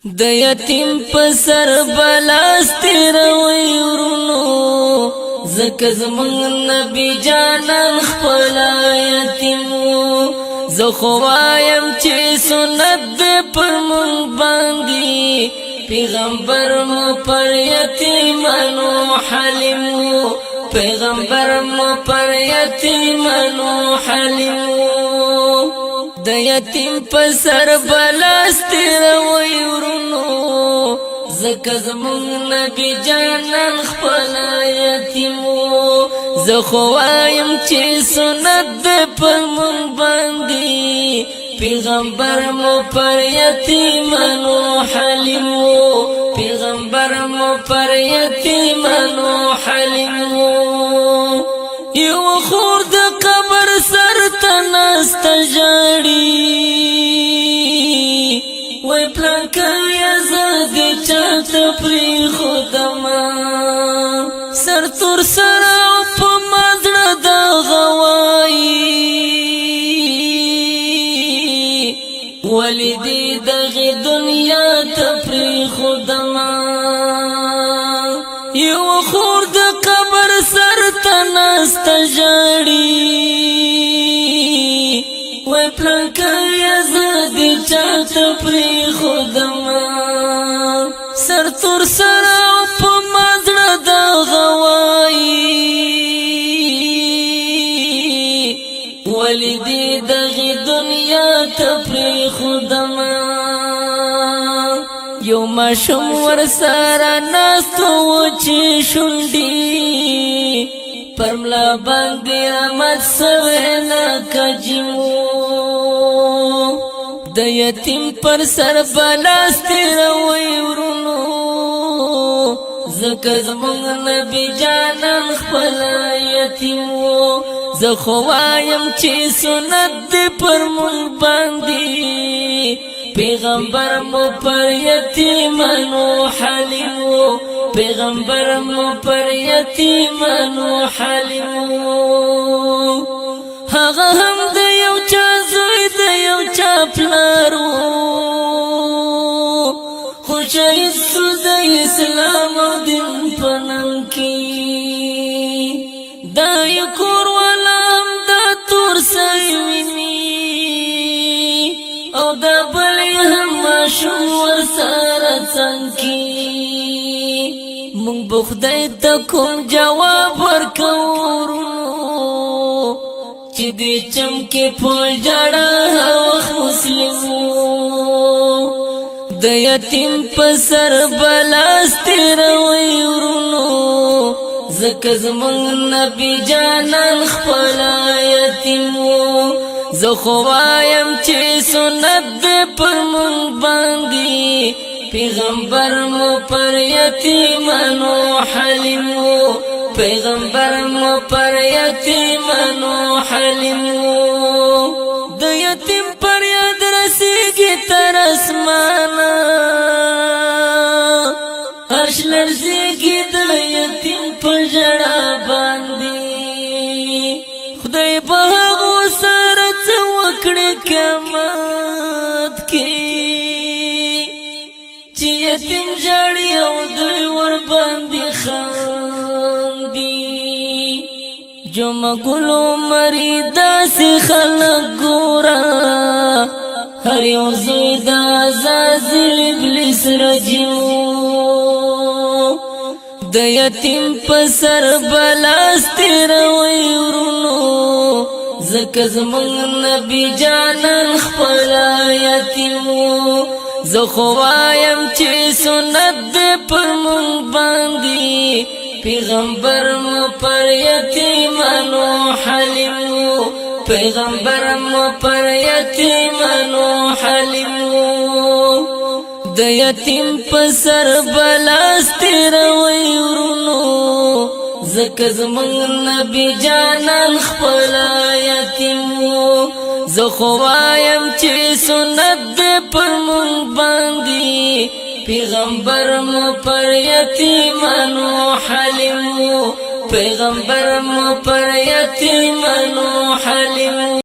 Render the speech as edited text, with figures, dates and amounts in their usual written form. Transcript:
د یتیم په سر بلاس تیروي ورونو زکه زمونږ نبی جانان خپل یتیم زه خو وایم چې سنت دې پر مونږ باندې پیغمبر مو پر یتیمانو حلیم پیغمبر مو پر یتیمانو حلیم د یتیم په سر بلاس تیروي ورونو زکه زمونږ نبی جانان خپل یتیم زه خو وایم چې سنت دې پر مونږ باندې پیغمبر مو پر یتیمانو حلیم پیغمبر مو پر یتیمانو حلیم یو خور د قبر سر ته ناسته ژاړي وای پلانکه زه دې چاته پرېښودمه سر تور سره په ما زړه دغه وایي ولې دې دغې دنیا ته پرېښودمه یو خور د قبر سر ته ناسته ژاړي وای پلانکه زه دې چاته پرېښودمه سر تور سره په ما زړه دغه وایي ولې دې دغې دنیا ته پرېښودمه یو ماشوم ورسره ناست و چې شونډې پر ملا باندې رحمت سوی لکه جیمو د یتیم پر سر بلاس تیروي ورونو زکه زمونږ نبی جانان خپل یتیم زه خو وایم چې سنت دې پر مونږ باندې پیغمبر مو پر یتیمانو حلیم پیغمبر مو پر یتیمانو حلیم هغه هم د یو چا زوی د یو چا پلار خو شهید سو د اسلام او دین په نام کې دا یو کور والا هم دا تور سوی ویني او دا بل هم ماشوم ورسره څنګ کې مونږ به خدای ته کوم جواب ورکوو چې دې چمکې په ژړا هر وخت مسلم د یتیم په سر بلاس تیروي ورونو زکه زمونږ نبی جانان خپل یتیم زه خو وایم چې سنت دې پر مونږ باندې پیغمبر مو پر یتیمانو حلیم پیغمبر مو پر یتیمانو حلیم د یتیم پر یاد رسیږي تر اسمانه عرش لرزیږي د یتیم په ژړا باندې خدای به هغو سره څه وکړي قیامت کې چې یتیم ژاړي او دوی ورباندې خاندي جمعه ګلو مري داسې خلک ګوره هر یو زوی د عزازیل ابلیس رجیم د یتیم په سر بلاس تیروي ورونو زکه زمونږ نبی جانان خپل یتیم زه خو وایم چې سنت دې پر مونږ باندې پیغمبر مو پر یتیمانو حلیم پیغمبر مو پر یتیمانو حلیم د یتیم په سر بلاس تیروي ورونو زکه زمونږ نبی جانان خپل یتیم زه خو وایم چې سنت دې پر مونږ باندې پیغمبر مو پر یتیمانو حلیم پیغمبر مو پر یتیمانو حلیم